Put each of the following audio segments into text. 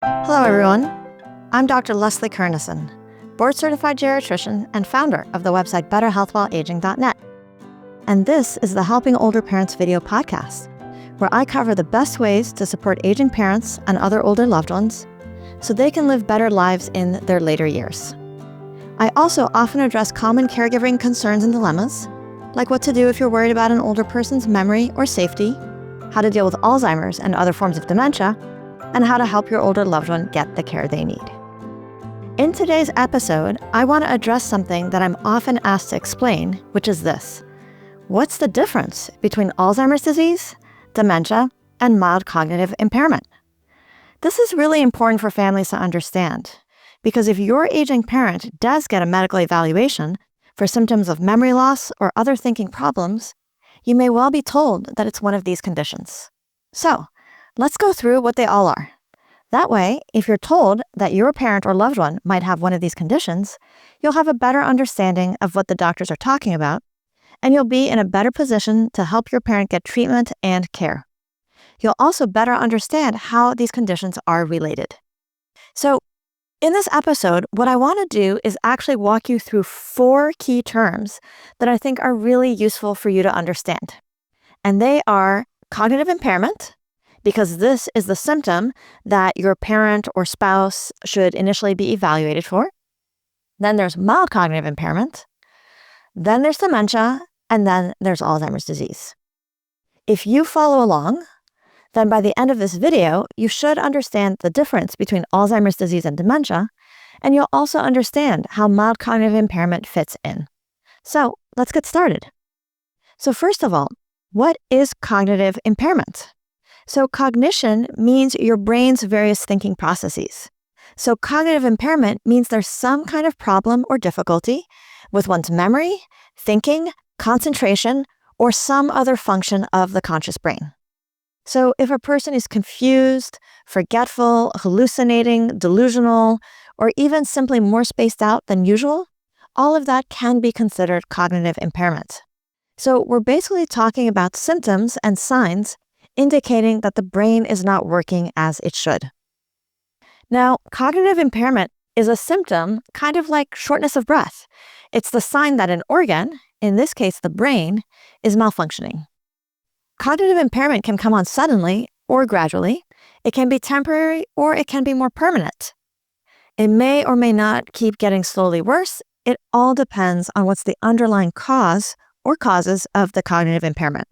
Hello, everyone. I'm Dr. Leslie Kernisan, board-certified geriatrician and founder of the website betterhealthwhileaging.net. And this is the Helping Older Parents video podcast, where I cover the best ways to support aging parents and other older loved ones so they can live better lives in their later years. I also often address common caregiving concerns and dilemmas, like what to do if you're worried about an older person's memory or safety, how to deal with Alzheimer's and other forms of dementia, and how to help your older loved one get the care they need. In today's episode, I want to address something that I'm often asked to explain, which is this. What's the difference between Alzheimer's disease, dementia, and mild cognitive impairment? This is really important for families to understand, because if your aging parent does get a medical evaluation for symptoms of memory loss or other thinking problems, you may well be told that it's one of these conditions. So, let's go through what they all are. That way, if you're told that your parent or loved one might have one of these conditions, you'll have a better understanding of what the doctors are talking about, and you'll be in a better position to help your parent get treatment and care. You'll also better understand how these conditions are related. So, in this episode, what I want to do is actually walk you through 4 key terms that I think are really useful for you to understand. And they are cognitive impairment, because this is the symptom that your parent or spouse should initially be evaluated for. Then there's mild cognitive impairment. Then there's dementia, and then there's Alzheimer's disease. If you follow along, then by the end of this video, you should understand the difference between Alzheimer's disease and dementia, and you'll also understand how mild cognitive impairment fits in. So let's get started. So first of all, what is cognitive impairment? So cognition means your brain's various thinking processes. So cognitive impairment means there's some kind of problem or difficulty with one's memory, thinking, concentration, or some other function of the conscious brain. So if a person is confused, forgetful, hallucinating, delusional, or even simply more spaced out than usual, all of that can be considered cognitive impairment. So we're basically talking about symptoms and signs indicating that the brain is not working as it should. Now, cognitive impairment is a symptom kind of like shortness of breath. It's the sign that an organ, in this case the brain, is malfunctioning. Cognitive impairment can come on suddenly or gradually. It can be temporary or it can be more permanent. It may or may not keep getting slowly worse. It all depends on what's the underlying cause or causes of the cognitive impairment.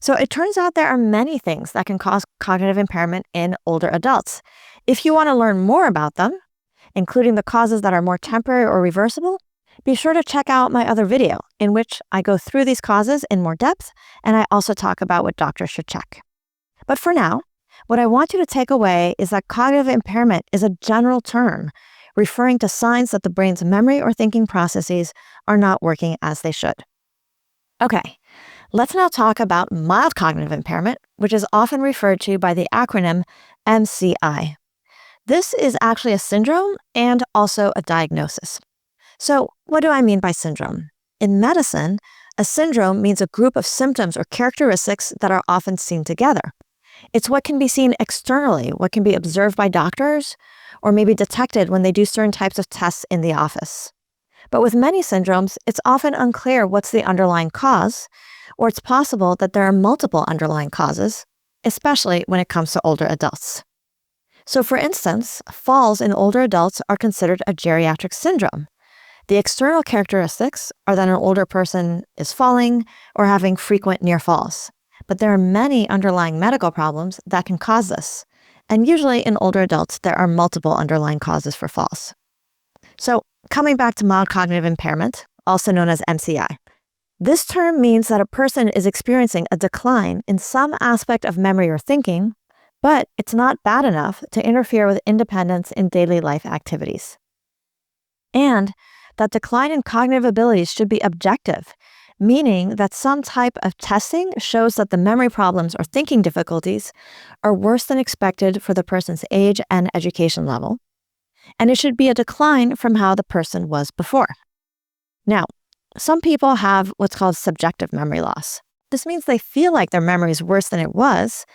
So it turns out there are many things that can cause cognitive impairment in older adults. If you want to learn more about them, including the causes that are more temporary or reversible, be sure to check out my other video in which I go through these causes in more depth, and I also talk about what doctors should check. But for now, what I want you to take away is that cognitive impairment is a general term referring to signs that the brain's memory or thinking processes are not working as they should. Okay. Let's now talk about mild cognitive impairment, which is often referred to by the acronym MCI. This is actually a syndrome and also a diagnosis. So what do I mean by syndrome? In medicine, a syndrome means a group of symptoms or characteristics that are often seen together. It's what can be seen externally, what can be observed by doctors, or maybe detected when they do certain types of tests in the office. But with many syndromes, it's often unclear what's the underlying cause, or it's possible that there are multiple underlying causes, especially when it comes to older adults. So for instance, falls in older adults are considered a geriatric syndrome. The external characteristics are that an older person is falling or having frequent near falls. But there are many underlying medical problems that can cause this. And usually in older adults, there are multiple underlying causes for falls. So coming back to mild cognitive impairment, also known as MCI. This term means that a person is experiencing a decline in some aspect of memory or thinking, but it's not bad enough to interfere with independence in daily life activities. And that decline in cognitive abilities should be objective, meaning that some type of testing shows that the memory problems or thinking difficulties are worse than expected for the person's age and education level, and it should be a decline from how the person was before. Now, some people have what's called subjective memory loss. This means they feel like their memory is worse than it was,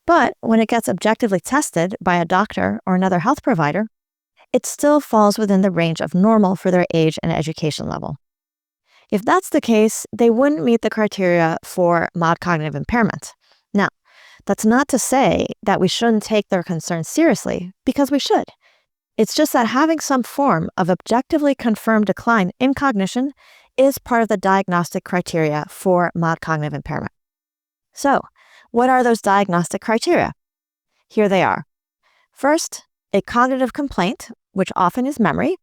But when it gets objectively tested by a doctor or another health provider, it still falls within the range of normal for their age and education level. If that's the case, they wouldn't meet the criteria for mild cognitive impairment. Now, that's not to say that we shouldn't take their concerns seriously, because we should. It's just that having some form of objectively confirmed decline in cognition is part of the diagnostic criteria for mild cognitive impairment. So, what are those diagnostic criteria? Here they are. First, a cognitive complaint, which often is memory,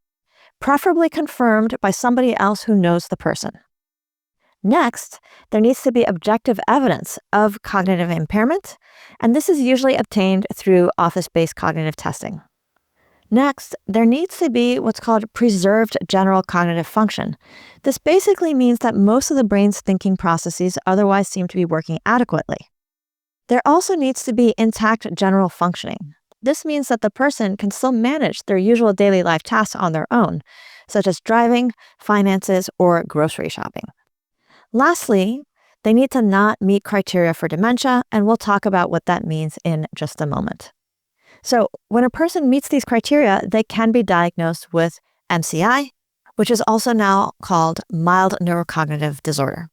preferably confirmed by somebody else who knows the person. Next, there needs to be objective evidence of cognitive impairment, and this is usually obtained through office-based cognitive testing. Next, there needs to be what's called preserved general cognitive function. This basically means that most of the brain's thinking processes otherwise seem to be working adequately. There also needs to be intact general functioning. This means that the person can still manage their usual daily life tasks on their own, such as driving, finances, or grocery shopping. Lastly, they need to not meet criteria for dementia, and we'll talk about what that means in just a moment. So, when a person meets these criteria, they can be diagnosed with MCI, which is also now called mild neurocognitive disorder.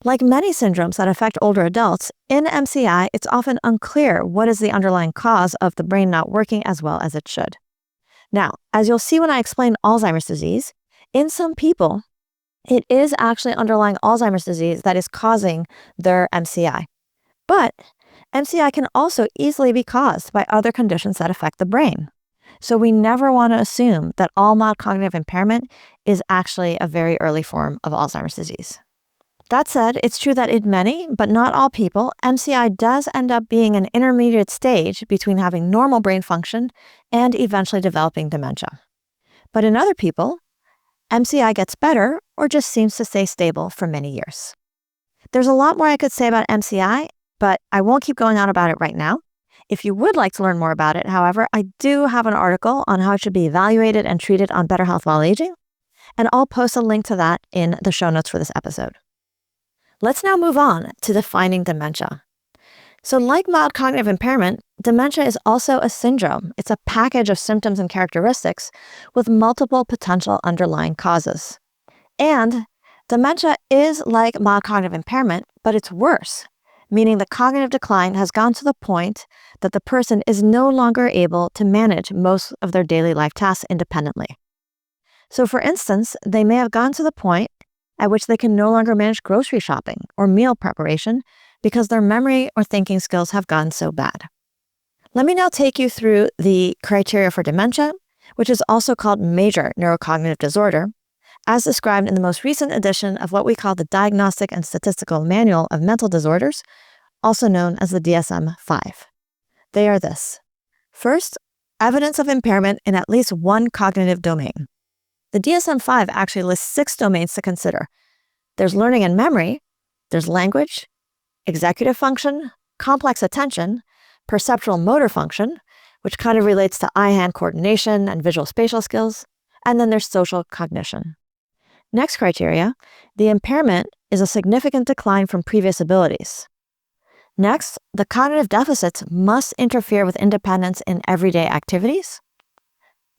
Like many syndromes that affect older adults, in MCI, it's often unclear what is the underlying cause of the brain not working as well as it should. Now, as you'll see when I explain Alzheimer's disease, in some people, it is actually underlying Alzheimer's disease that is causing their MCI. But MCI can also easily be caused by other conditions that affect the brain. So we never want to assume that all mild cognitive impairment is actually a very early form of Alzheimer's disease. That said, it's true that in many, but not all people, MCI does end up being an intermediate stage between having normal brain function and eventually developing dementia. But in other people, MCI gets better or just seems to stay stable for many years. There's a lot more I could say about MCI, but I won't keep going on about it right now. If you would like to learn more about it, however, I do have an article on how it should be evaluated and treated on Better Health While Aging, and I'll post a link to that in the show notes for this episode. Let's now move on to defining dementia. So like mild cognitive impairment, dementia is also a syndrome. It's a package of symptoms and characteristics with multiple potential underlying causes. And dementia is like mild cognitive impairment, but it's worse, meaning the cognitive decline has gone to the point that the person is no longer able to manage most of their daily life tasks independently. So for instance, they may have gone to the point at which they can no longer manage grocery shopping or meal preparation because their memory or thinking skills have gotten so bad. Let me now take you through the criteria for dementia, which is also called major neurocognitive disorder, as described in the most recent edition of what we call the Diagnostic and Statistical Manual of Mental Disorders, also known as the DSM-5. They are this. First, evidence of impairment in at least one cognitive domain. The DSM-5 actually lists 6 domains to consider. There's learning and memory, there's language, executive function, complex attention, perceptual motor function, which kind of relates to eye-hand coordination and visual spatial skills, and then there's social cognition. Next criteria, the impairment is a significant decline from previous abilities. Next, the cognitive deficits must interfere with independence in everyday activities.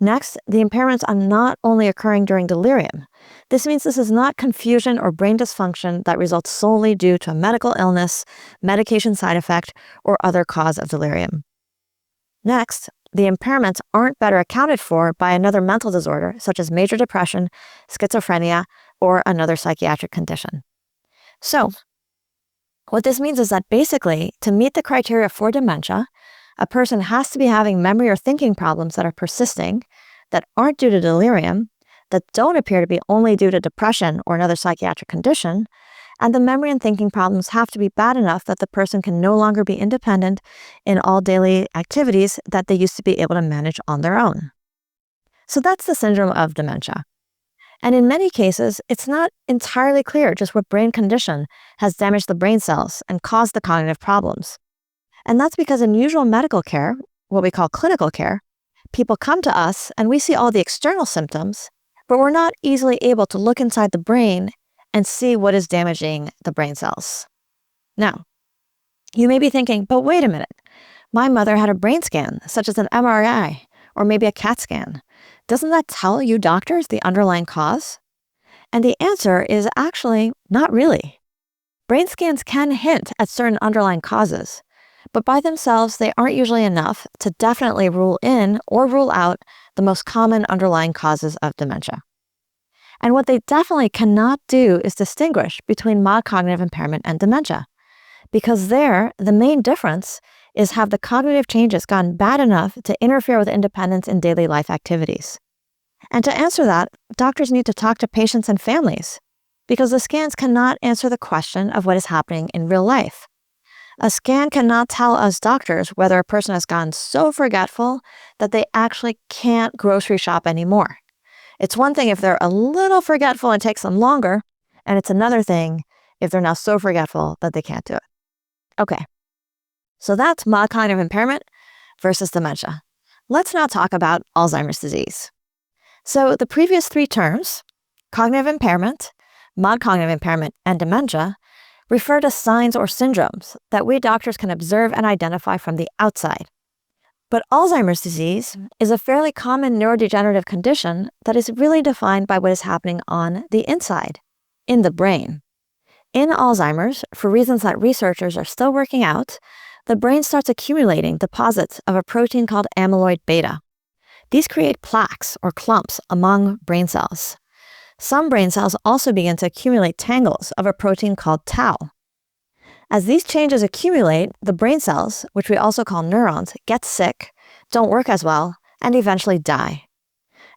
Next, the impairments are not only occurring during delirium. This means this is not confusion or brain dysfunction that results solely due to a medical illness, medication side effect, or other cause of delirium. Next, the impairments aren't better accounted for by another mental disorder, such as major depression, schizophrenia, or another psychiatric condition. So, what this means is that basically, to meet the criteria for dementia, a person has to be having memory or thinking problems that are persisting, that aren't due to delirium, that don't appear to be only due to depression or another psychiatric condition, and the memory and thinking problems have to be bad enough that the person can no longer be independent in all daily activities that they used to be able to manage on their own. So that's the syndrome of dementia. And in many cases, it's not entirely clear just what brain condition has damaged the brain cells and caused the cognitive problems. And that's because in usual medical care, what we call clinical care, people come to us and we see all the external symptoms, but we're not easily able to look inside the brain and see what is damaging the brain cells. Now, You may be thinking, but wait a minute. My mother had a brain scan, such as an MRI or maybe a CAT scan. Doesn't that tell you doctors the underlying cause? And the answer is actually not really. Brain scans can hint at certain underlying causes, but by themselves, they aren't usually enough to definitely rule in or rule out the most common underlying causes of dementia. And what they definitely cannot do is distinguish between mild cognitive impairment and dementia, because there, the main difference is have the cognitive changes gotten bad enough to interfere with independence in daily life activities. And to answer that, doctors need to talk to patients and families, because the scans cannot answer the question of what is happening in real life. A scan cannot tell us doctors whether a person has gotten so forgetful that they actually can't grocery shop anymore. It's one thing if they're a little forgetful and takes them longer, and it's another thing if they're now so forgetful that they can't do it. Okay, so that's mild cognitive impairment versus dementia. Let's now talk about Alzheimer's disease. So the previous three terms, cognitive impairment, mild cognitive impairment, and dementia, refer to signs or syndromes that we doctors can observe and identify from the outside. But Alzheimer's disease is a fairly common neurodegenerative condition that is really defined by what is happening on the inside, in the brain. In Alzheimer's, for reasons that researchers are still working out, the brain starts accumulating deposits of a protein called amyloid beta. These create plaques or clumps among brain cells. Some brain cells also begin to accumulate tangles of a protein called tau. As these changes accumulate, the brain cells, which we also call neurons, get sick, don't work as well, and eventually die.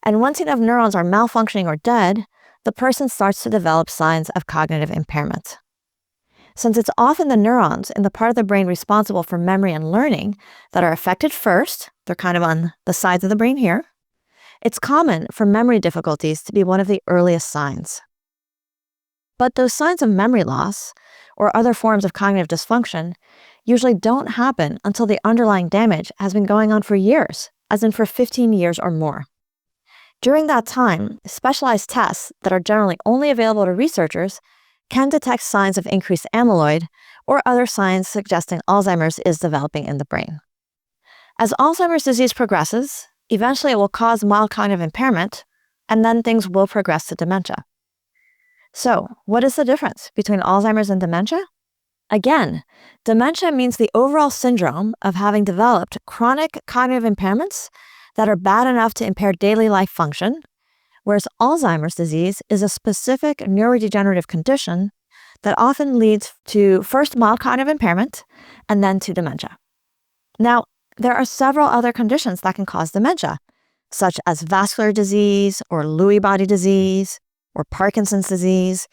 And once enough neurons are malfunctioning or dead, the person starts to develop signs of cognitive impairment. Since it's often the neurons in the part of the brain responsible for memory and learning that are affected first, they're kind of on the sides of the brain here, it's common for memory difficulties to be one of the earliest signs. But those signs of memory loss or other forms of cognitive dysfunction usually don't happen until the underlying damage has been going on for years, as in for 15 years or more. During that time, specialized tests that are generally only available to researchers can detect signs of increased amyloid or other signs suggesting Alzheimer's is developing in the brain. As Alzheimer's disease progresses, eventually it will cause mild cognitive impairment, and then things will progress to dementia. So, what is the difference between Alzheimer's and dementia? Again, dementia means the overall syndrome of having developed chronic cognitive impairments that are bad enough to impair daily life function, whereas Alzheimer's disease is a specific neurodegenerative condition that often leads to first mild cognitive impairment and then to dementia. Now, there are several other conditions that can cause dementia, such as vascular disease or Lewy body disease or Parkinson's disease.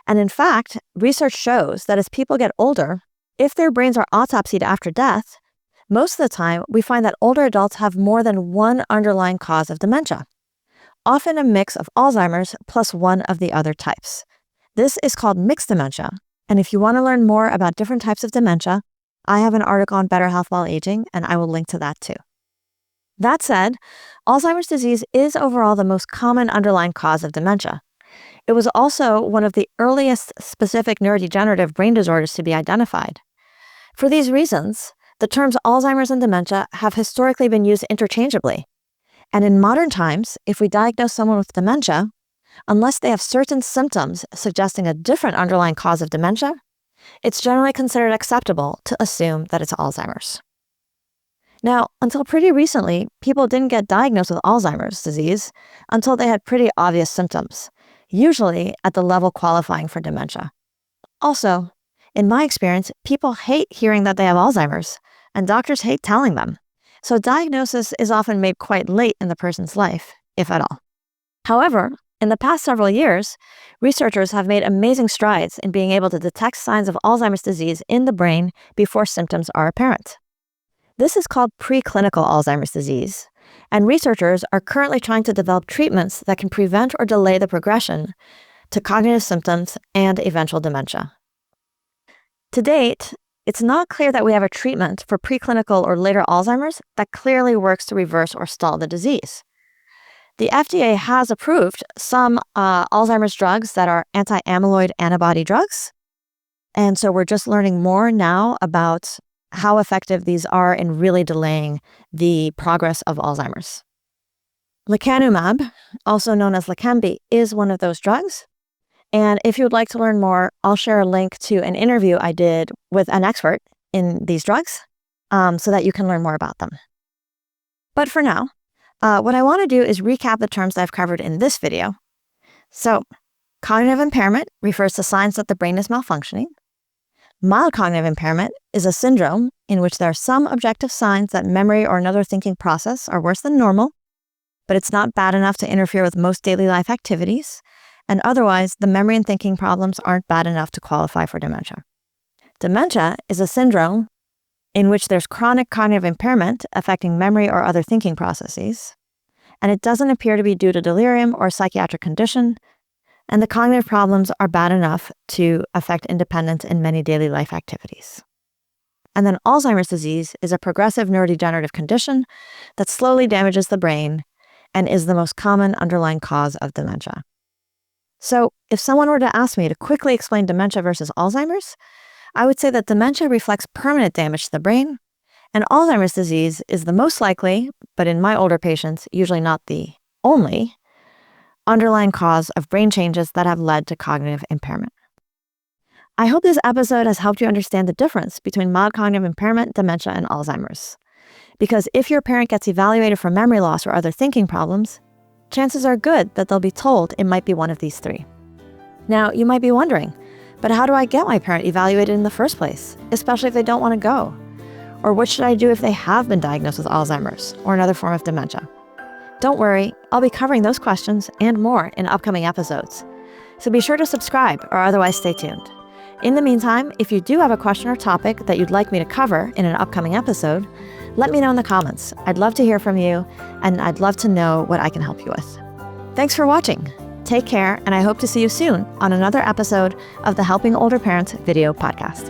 And in fact, research shows that as people get older, if their brains are autopsied after death, most of the time we find that older adults have more than one underlying cause of dementia, often a mix of Alzheimer's plus one of the other types. This is called mixed dementia. And if you want to learn more about different types of dementia, I have an article on better health while aging, and I will link to that too. That said, Alzheimer's disease is overall the most common underlying cause of dementia. It was also one of the earliest specific neurodegenerative brain disorders to be identified. For these reasons, the terms Alzheimer's and dementia have historically been used interchangeably. And in modern times, if we diagnose someone with dementia, unless they have certain symptoms suggesting a different underlying cause of dementia, it's generally considered acceptable to assume that it's Alzheimer's. Now, until pretty recently, people didn't get diagnosed with Alzheimer's disease until they had pretty obvious symptoms, usually at the level qualifying for dementia. Also, in my experience, people hate hearing that they have Alzheimer's, and doctors hate telling them. So diagnosis is often made quite late in the person's life, if at all. However, in the past several years, researchers have made amazing strides in being able to detect signs of Alzheimer's disease in the brain before symptoms are apparent. This is called preclinical Alzheimer's disease, and researchers are currently trying to develop treatments that can prevent or delay the progression to cognitive symptoms and eventual dementia. To date, it's not clear that we have a treatment for preclinical or later Alzheimer's that clearly works to reverse or stall the disease. The FDA has approved some Alzheimer's drugs that are anti-amyloid antibody drugs, And so we're just learning more now about how effective these are in really delaying the progress of Alzheimer's. Lecanemab, also known as Leqembi, is one of those drugs. And if you would like to learn more, I'll share a link to an interview I did with an expert in these drugs so that you can learn more about them. But for now, what I want to do is recap the terms that I've covered in this video. So, cognitive impairment refers to signs that the brain is malfunctioning. Mild cognitive impairment is a syndrome in which there are some objective signs that memory or another thinking process are worse than normal, but it's not bad enough to interfere with most daily life activities, and otherwise, the memory and thinking problems aren't bad enough to qualify for dementia. Dementia is a syndrome in which there's chronic cognitive impairment affecting memory or other thinking processes, and it doesn't appear to be due to delirium or psychiatric condition, and the cognitive problems are bad enough to affect independence in many daily life activities. And then Alzheimer's disease is a progressive neurodegenerative condition that slowly damages the brain and is the most common underlying cause of dementia. So if someone were to ask me to quickly explain dementia versus Alzheimer's, I would say that dementia reflects permanent damage to the brain, and Alzheimer's disease is the most likely, but in my older patients, usually not the only, underlying cause of brain changes that have led to cognitive impairment. I hope this episode has helped you understand the difference between mild cognitive impairment, dementia, and Alzheimer's. Because if your parent gets evaluated for memory loss or other thinking problems, chances are good that they'll be told it might be one of these three. Now, you might be wondering, but how do I get my parent evaluated in the first place, especially if they don't want to go? Or what should I do if they have been diagnosed with Alzheimer's or another form of dementia? Don't worry, I'll be covering those questions and more in upcoming episodes. So be sure to subscribe or otherwise stay tuned. In the meantime, if you do have a question or topic that you'd like me to cover in an upcoming episode, let me know in the comments. I'd love to hear from you, and I'd love to know what I can help you with. Thanks for watching. Take care, and I hope to see you soon on another episode of the Helping Older Parents video podcast.